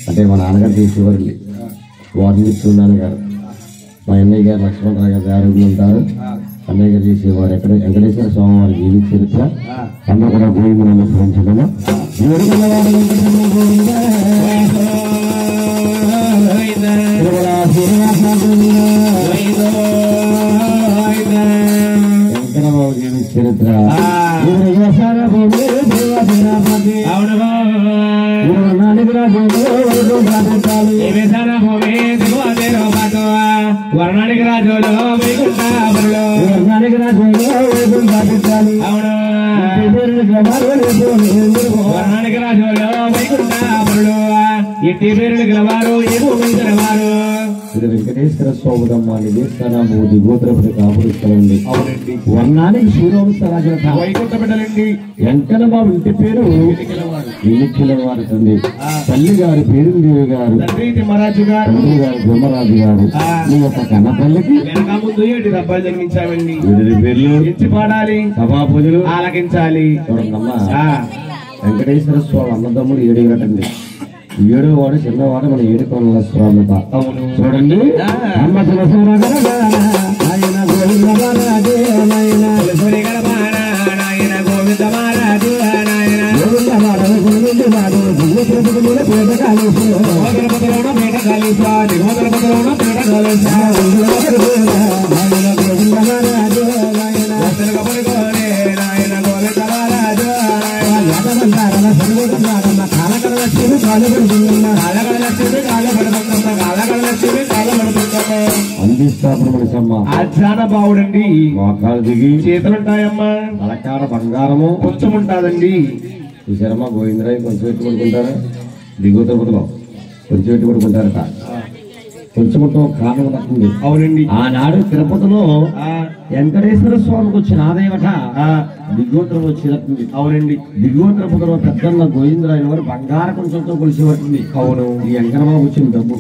అంటే మా నాన్నగారు చేసేవారండి. వారిని చెప్తున్నాను గారు మా అన్నయ్య గారు లక్ష్మణరావు గారు ఆరోగ్యం ఉంటారు. అన్నయ్య గారు చేసేవారు ఎక్కడ వెంకటేశ్వర స్వామి వారి జీవిత చరిత్ర అందరూ కూడా గోవిందనాన్ని స్మరించడము. వెంకటబాబు జీవిత చరిత్ర వర్ణానికి రాజులో వర్ణానికి రాజులో వర్ణానికి రాజులో వైకుంఠాపురులు ఎట్టి పేరుడు గలవారు ఏమో గలవారు వెంకటేశ్వర స్వామి నివేశనము దిగోత్రపతి కాపురిస్తామండి. అవునండి. వర్ణానికి శిరోంసరాజు వైకుంఠ బిడ్డలండి. వెంకటబాబు ఇంటి పేరు ఎన్నికలవారు తండ్రి. తల్లి గారి పేరుదేవి గారు, తిమ్మరాజు గారు, తండ్రి గారు బ్రహ్మరాజు గారు. మీ యొక్క కన్న తల్లికి వెనక ముందు ఏటి డబ్బాలు జన్మించామండి. పేర్లు ఇచ్చి పాడాలి, సభా పూజలు ఆలకించాలి. చూడండమ్మా, వెంకటేశ్వర స్వామి అన్నదమ్ముడు 7 గంటండి. 7వ వాడు చిన్నవాడు మన ఏడుకొండల స్వామి. చూడండి, అమ్మ బావుడండి. మోకాలు దిగి చేతులుంటాయమ్మా, తలకాడ బంగారము కొంచెం ఉంటాదండి. చూసారమ్మా, గోవిందరాయి కొంచెం ఎట్టు పడుకుంటారా, దిగువ తిరుపతిలో కొంచెం ఎట్టు పడుకుంటారట. కొంచెం కారణం ఉంటుంది. అవునండి. ఆనాడు తిరుపతిలో వెంకటేశ్వర స్వామికి వచ్చిన ఆదాయమట దిగోత్రం వచ్చినట్టుంది. అవునండి. దిగువ తిరుపతిలో పెద్దన్న గోవిందరాయన వారు బంగార కొంచెంతో కొలిసి పట్టింది. అవును. ఈ వెంకటబాబు వచ్చిన డబ్బు,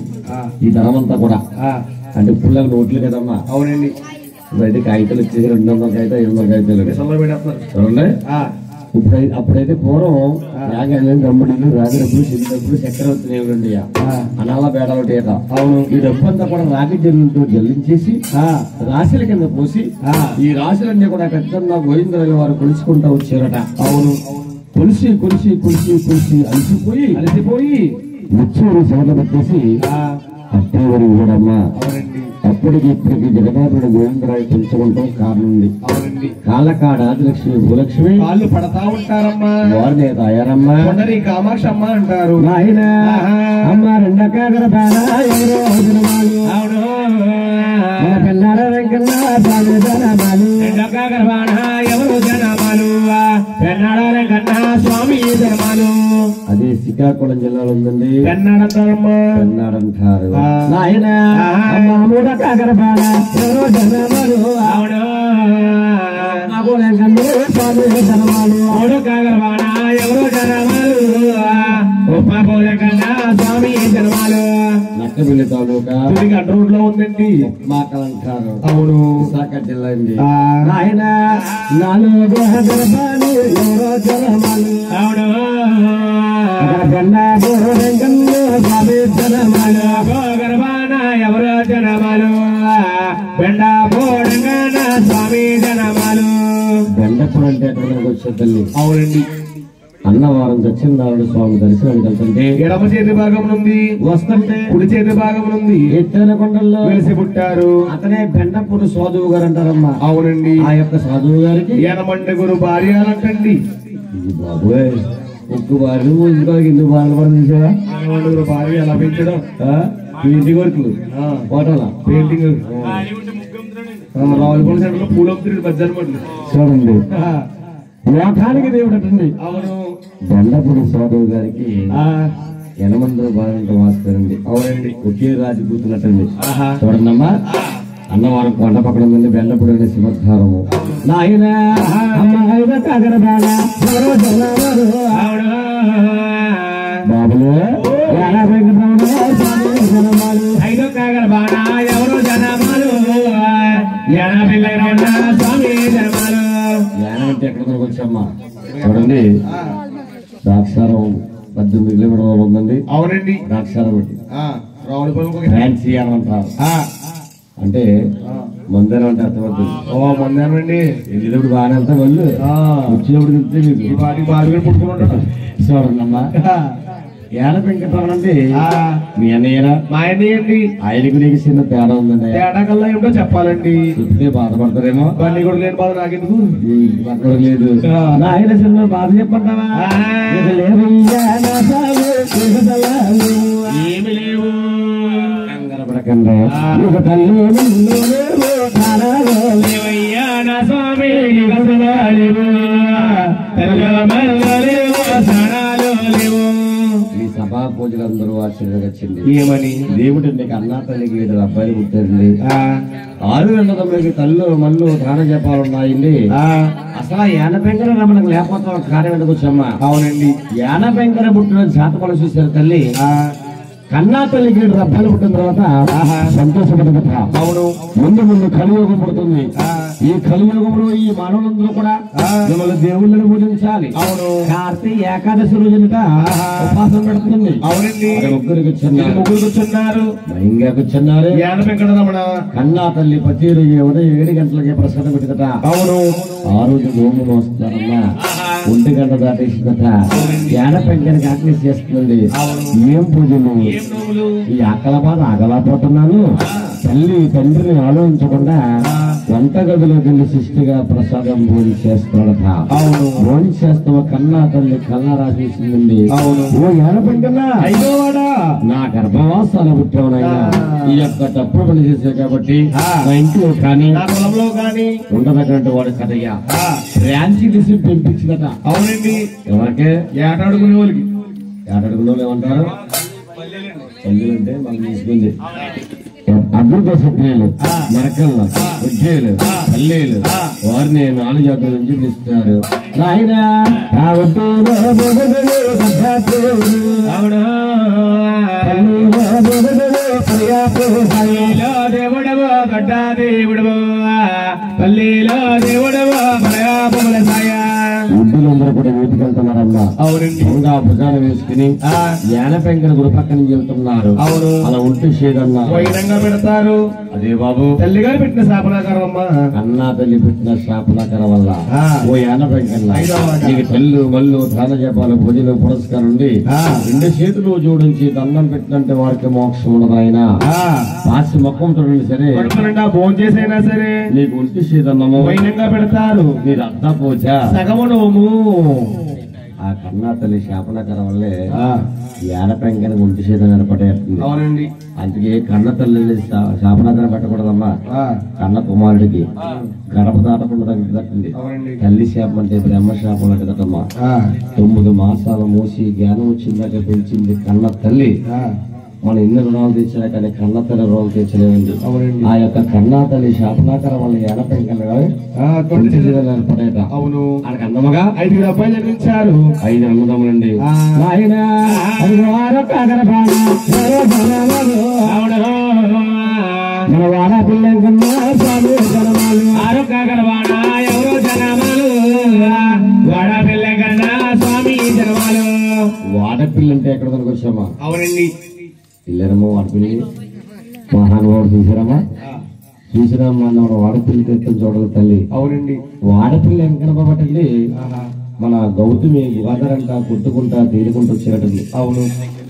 ఈ ధనమంతా కూడా అంటే పుల్లలు నోట్లు కదమ్మా. అవునండి. ఇప్పుడైతే కాగితాలు వచ్చేసి 200 కాగితాలు 500 కాగితాలు చూడండి. అప్పుడైతే పూర్వం రమ్ముడిలు రాగి డబ్బులు చిన్న డబ్బులు చక్కెర అవుతున్నాయండి. అనాల బేడాలు టేట. అవును. ఈ డబ్బు అంతా కూడా రాగి జల్లుతో జల్లించేసి రాశుల కింద పోసి ఈ రాశులన్నీ కూడా పెద్దన్న గోవిందరాజు వారు కొలుచుకుంటా వచ్చారట. అవును. కొలిసి కొలిసి కొలిసి కొలిసి అలసిపోయి ముచ్చూరు శవట పెట్టేసి అట్టేవారు ఇవ్వడమ్మా. అప్పటికి ఇప్పటికి జగన్నాథుడు గోవిందరాజు పెంచుకుంటాం కారణం ఉంది. కాళ్ళకాడ ఆదిలక్ష్మి భూలక్ష్మి కాళ్ళు పడతా ఉంటారమ్మా. వారిని తాయారమ్మా, కామాక్షి అమ్మ అంటారు. నాయన అమ్మ రెండకాగర బాణ ఎవరో పెన్నార వెంకన్న బాలు జనమాలు, రెండకాగర బాణ ఎవరు జనమాలు, పెన్నాడ కన్నా స్వామి జనమాలు. అదే శ్రీకాకుళం జిల్లాలో ఉందండి. పెన్నాడంటారమ్మా, పెన్నాడంటారు. నాయన మూడ కాగర బాణ ఎవరో జనమాలు, అవును. స్వామి జనమాలు, మూడు కాగర బాణ ఎవరు జనమాలు, కన్నా స్వామి జనమాలు. నక్కబిల్లి తాలూకా రోడ్ లో ఉందండి. మాకలంటారు. అవును. విశాఖ జిల్లా అండి. ఆయన 4 గర్భాలు ఎవరో జనమాలు, అవును. గర్భాన ఎవరో జనమాలు, బెండ బోడంగన స్వామి జనమాలు. బెండపురం అంటే ఎక్కడ వచ్చే తల్లి. అవునండి. అన్నవరం సత్యనారాయణ స్వామి దర్శనానికి వెళ్తుంటే ఎడమ చేతి భాగం నుండి వస్తుంటే కుడి చేతి భాగం నుండి ఎత్తైన కొండల్లో వెలిసి పుట్టారు. అతనే బెండపూడి సాధువు గారు అంటారమ్మా. అవునండి. ఆ యొక్క సాధువు గారికి ఎనమండగురు భార్యలంటండి. బాబోయ్, ఒక్క భార్య ఇంకో ఎందుకు బాధపడేసావా? ఎనమండగురు భార్య ఎలా పెంచడం, ఇంటి వరకు హోటల్ పెయింటింగ్ రావులపల్లి సెంటర్ లో పూలు అమ్ముతున్నాడు మధ్యాహ్నం. చూడండి, లోకానికి దేవుడు అటండి. అవును. బెండపూడి సాధువు గారికి 8 బాగా వాస్తారండి. అవునండి. ఒకే రాజు కూతున్నట్టండి. చూడండమ్మా, అన్నవరం కొండ పక్కన ఉందండి బెండపూడి అనే సింహద్వారము. నాయన బాబులు 5 కాగర బాణ ఎవరు జనమాలు, 80 స్వామి జనమాలు. అంటే ఎక్కడ వచ్చమ్మా. చూడండి, ద్రాక్షారం 18 కిలోమీటర్లు ఉందండి. అవునండి. ద్రాక్షారామకి రావులపాలెం ఫ్యాన్సీ అని అంటారు. అంటే మందిరం అంటే అర్థమవుతుంది. మందారం అండి. వెళ్ళేటప్పుడు బాగానే వెళ్తా వాళ్ళు వచ్చినప్పుడు చెప్తే మీకు ఈ పాటికి బాగా పుట్టుకుంటాడు. చూడండమ్మా ఏడ వెంకటరమణ అంటే మీ అన్నయ్యరా? మా అన్నయ్య అండి. ఆయనకు నీకు చిన్న తేడా ఉందండి. తేడా కల్లా ఏమిటో చెప్పాలండి. చెప్తే బాధపడతారేమో. బండి కూడా లేని బాధ నాకెందుకు లేదు. ఆయన చిన్న బాధ చెప్పంటావా? ఏమి లేవు. కంగారపడకండి. లేవయ్యా నా స్వామి లేవు. ఈ సభా పూజలందరూ ఆశ్చర్యపరిచింది. ఏమని? దేవుడు నీకు అన్నా తల్లికి 7 అబ్బాయిలు పుట్టారండి. 6 తల్లు మళ్ళు దాన జపాలున్నాయండి. అసలు యానపెంకర రమణకు లేకపోతే ఒక కార్యం ఎందుకు వచ్చమ్మా? అవునండి. యానపెంకర పుట్టిన జాతకాలు చూశారు తల్లి. కన్నా తల్లికి 7 అబ్బాయిలు పుట్టిన తర్వాత సంతోషపడదట. అవును. ముందు కలియుగం పుడుతుంది. ఈ కలియుగంలో ఈ మానవులందరూ కూడా మిమ్మల్ని దేవుళ్ళని పూజించాలి. అవును. కార్తీక ఏకాదశి రోజునట ఉపాసన పెడుతుంది. అవునండి. ముగ్గురు కూర్చున్నారు. భయంగా కూర్చున్నారు. వెంకటరమణ కన్నా తల్లి ప్రతి రోజు ఉదయం 7 గంటలకే ప్రసాదం పెట్టిందట. అవును. ఆ రోజు నోము మోస్తారమ్మా. 1 గంట దాటేసిందట. యానపెంకరికి ఆజ్ఞ చేస్తుంది. ఏం పూజలు? ఈ ఆకల బాధ ఆగలేకపోతున్నాను. తల్లి తండ్రిని ఆలోచించకుండా వంటగదిలోకి వెళ్ళి శిష్టిగా ప్రసాదం భోజనం చేస్తున్నాడట. అవును. భోజనం చేస్తావు కన్నా తల్లి కన్నా రాసేసిందండి. అవును. ఓ యానపెంకన్నా, అయ్యోవాడా, నా గర్భవాసాలు పుట్టావునైనా ఈ యొక్క తప్పుడు పని చేసే కాబట్టి నా ఇంట్లో కానీ నా పొలంలో కానీ ఉండదగ్గట్టు వాడు కదయ్యా ర్యాంచి తీసి పంపించిందట. అవునండి. ఎవరికే? ఏటాడుకునే వాళ్ళకి. ఏటాడుకునే వాళ్ళు ఏమంటారు? పల్లెలు అంటే మనం తీసుకుంది అభివృద్ధి సక్రియలు, మరకళ్ళు, ఉద్యోగులు, పల్లెలు వారిని 4 జాతుల నుంచి పిలుస్తున్నారు. దేవుడవో గడ్డా దేవుడవో పల్లీలో దేవుడవో మలయాపముల సాయ. ఉడ్డులందరూ కూడా వేదికెళ్తున్నారమ్మా. అవునండి. భుజాలు వేసుకుని యానపెంకర గుడి పక్క నుంచి వెళ్తున్నారు. అవును. అలా ఉంటే షేదన్నా వైనంగా పెడతారు. అదే బాబు తల్లిగారు పెట్టిన శాపనాకారం అమ్మా. అన్నా తల్లి పెట్టిన శాపనాకారం వల్ల ఓ యానపెంకన్న నీకు తల్లు మళ్ళు దాన జపాలు భోజనం పురస్కారం ఉండి 2 చేతులు జోడించి దండం పెట్టినంటే వారికి మోక్షం ఉండదు. ఆయన పాసి మొక్కం చూడండి సరే భోజనం చేసైనా సరే నీకు ఉంటే షేదన్నము వైనంగా పెడతారు. మీరు అంతా పోచా సగము నోము. ఆ కన్నా తల్లి శాపనాకారం వల్లే యానపెంకన ఒంటి చేత నిలబడేస్తుంది. అవునండి. అందుకే కన్న తల్లి శాపనాకారం పెట్టకూడదమ్మా. కన్న కుమారుడికి గడప దాటకుండా తగ్గుతుంది. తల్లి శాపం అంటే బ్రహ్మ శాపం లాంటిదమ్మా. 9 మాసాలు మూసి జ్ఞానం వచ్చిందాక పెంచింది కన్న తల్లి. మనం ఎన్ని రుణాలు తీర్చినా కానీ కన్న తల్లి రుణాలు తీర్చలేదండి. ఆ యొక్క కన్నా తల్లి శాపనాకారం వల్ల యానపెంకన ఏర్పడేట. అవును. ఆయనకు అందముగా 5 అబ్బాయిలు జన్మించారు. 5 అన్నదమ్ములండి. మన వాడ పిల్లలు ఆరు కాగలవాడ ఎవరో జనమాలు వాడపిల్ల కన్నా స్వామి జనమాలు. వాడపిల్ల అంటే ఎక్కడ మనకు వచ్చామా? అవునండి. పిల్లరమ్మా వాడపిల్లి మహానుభావుడు చూసారమ్మా. చూసినమ్మా వాడపిల్లి తెచ్చని చూడదు తల్లి. అవునండి. వాడపిల్ల ఏం కనపబట్టండి మన గౌతమి గోదారంట కొట్టుకుంటా తేలుకుంటూ వచ్చారటండి. అవును.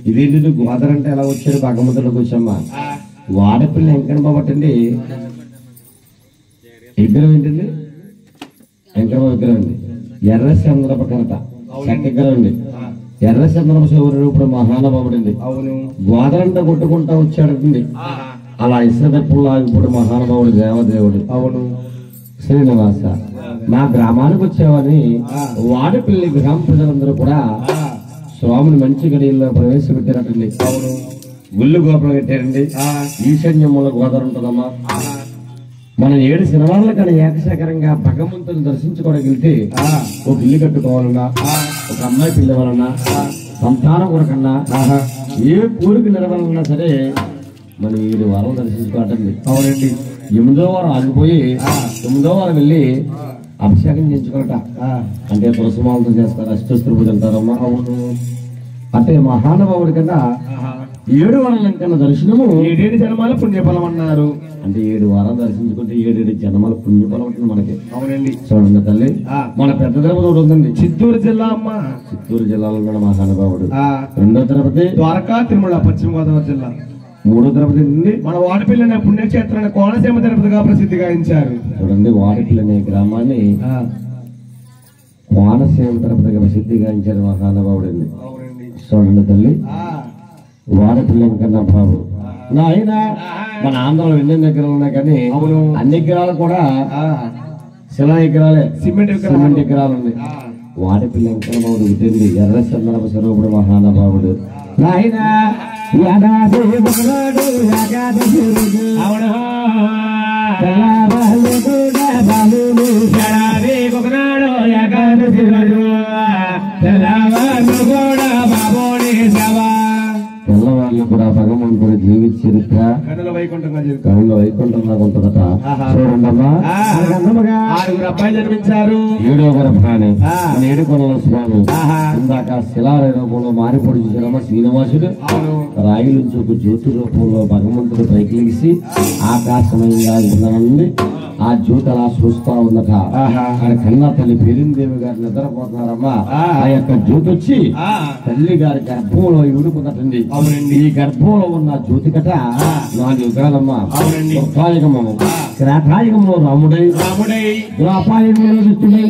ఇదేంటి గోదారంట ఎలా వచ్చాడు భగవంతుడికి వచ్చామ్మా. వాడపిల్ల ఏం కనపబట్టండి విగ్రహం ఏంటండి? వెంకటమ్మ విగ్రహం అండి. ఎర్ర చంద్రప కనట విగ్రహం అండి. ఎర్ర చంద్రప శివుడు ఇప్పుడు మహానుభావుడండి. అవును. గోదారంట కొట్టుకుంటా వచ్చాడండి. అలా ఇసదప్పుల్లా ఇప్పుడు మహానుభావుడు దేవదేవుడు. అవును. శ్రీనివాస మా గ్రామానికి వచ్చేవని వాడపల్లి గ్రామ ప్రజలందరూ కూడా స్వామిని మంచి గడియల్లో ప్రవేశపెట్టారటండి. అవును. గుళ్ళు గోపురం పెట్టారండి. ఈశాన్యముల గోదావరి ఉంటుందమ్మా. మనం 7 సినిమాల కన్నా ఏకశేఖరంగా భగవంతుని దర్శించుకోవడానికి వెళ్తే ఒక ఇల్లు కట్టుకోవాలన్నా, ఒక అమ్మాయి పిల్లవాలన్నా, సంతానం కొరకన్నా, ఏ కోరిక నెరవేరాలన్నా సరే మనం 7 వారాలు దర్శించుకోవటండి. అవునండి. 8వ వారం ఆగిపోయి 9వ వారం వెళ్ళి అభిషేకం చేయించుకోరట. అంటే తులసిమాలతో చేస్తారు, అష్టస్త్ర పూజ అంటారమ్మా. అవును. అంటే మహానుభావుడి కన్నా 7 కన్నా దర్శనము 7 జన్మాల పుణ్యఫలం అన్నారు. అంటే 7 వారాలు దర్శించుకుంటే 7 జన్మల పుణ్యఫలం ఉంటుంది మనకి. అవునండి. చూడండి తల్లి, మన పెద్ద తిరుపతి ఉందండి, చిత్తూరు జిల్లా అమ్మ. చిత్తూరు జిల్లాలో ఉన్న మహానుభావుడు. రెండో తిరుపతి ద్వారకా తిరుమల పశ్చిమ గోదావరి జిల్లా. మూడో తిరుపతి నుండి మన వాడపల్లి అనే పుణ్యక్షేత్రాన్ని కోనసీమ తిరుపతిగా ప్రసిద్ధి గాయించారు. చూడండి, వాడపల్లి అనే గ్రామాన్ని కోనసీమ తిరుపతిగా ప్రసిద్ధి గాయించారు మహానుభావుడు. చూడండి తల్లి, వాడపల్లి కన్నా బాబు నాయన మన ఆంధ్రలో ఎన్ని విగ్రహాలు ఉన్నాయి కానీ అన్ని విగ్రహాలు కూడా శిలా విగ్రహాలే, సిమెంట్ విగ్రహాలు ఉన్నాయి. వాడపల్లి వెంకన్నబాబుడు పుట్టింది ఎర్ర చంద్రమ స్వరూపుడు మహానుభావుడు. నాయన తెల్లవాళ్ళు కూడా భగవంతుడు జీవిత చరిత్ర కనుల వైకుంఠంగా ఉంటుందట. చూడండమ్మా, 6 అబ్బాయి జన్మించారు. 7వ గర్భాన్ని 7 కొనల స్వామి ఇందాక శిలార రూపంలో మారిపొడి చూసారమ్మ శ్రీనివాసుడు. రాయి నుంచి ఒక జ్యోతి రూపంలో భగవంతుడు పైకి లేచి ఆకాశమయంగా ఉన్నది. ఆ జ్యోతి అలా చూస్తా ఉన్నట. కన్నా తల్లి పేరిందేవి గారు నిద్రపోతున్నారమ్మా. ఆ యొక్క జ్యోతి వచ్చి తల్లి గారి గర్భంలో ఇడుకున్నట్టండి. ఈ గర్భంలో ఉన్న జ్యోతి కట 4 యుగాలమ్మా. ఉత్తాయుగము, శ్రాథాయుగంలో రాముడై, ద్వాపాయుగంలో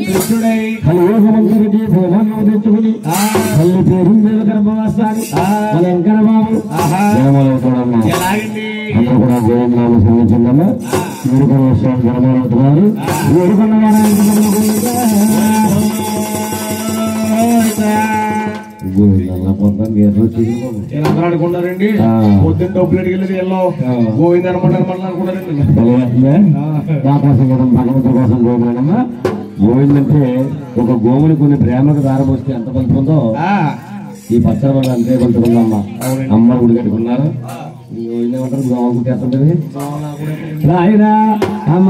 కృష్ణుడై, కలియుగమంతరికి భూమాన్ని తెచ్చుకుని తల్లి పేరిందేవి గర్భవాసాన్ని మన వెంకట బాబు జనమలవుతాడమ్మా. అందరూ కూడా గోవిందనామ సంగించిందమ్మా. 7 కొనల స్వామి జనమలవుతున్నారు. 7 కొన్న అనుకున్నారండి. పొద్దున్న డబ్బులు అడిగేది ఎల్లో గోవింద అనుకున్నారండి. ఆకాశం కోసం భగవంతుడి కోసం గోవిందమ్మా. గోవిందంటే ఒక గోవుని కొన్ని ప్రేమకు దారపోస్తే ఎంత పలుతుందో ఈ పచ్చడి అంతే పలుతుందమ్మా. అమ్మ గుడి కట్టుకున్నారు. ఏమంటారు గోవులు కుట్టేస్తుంటది రాయిరా అమ్మ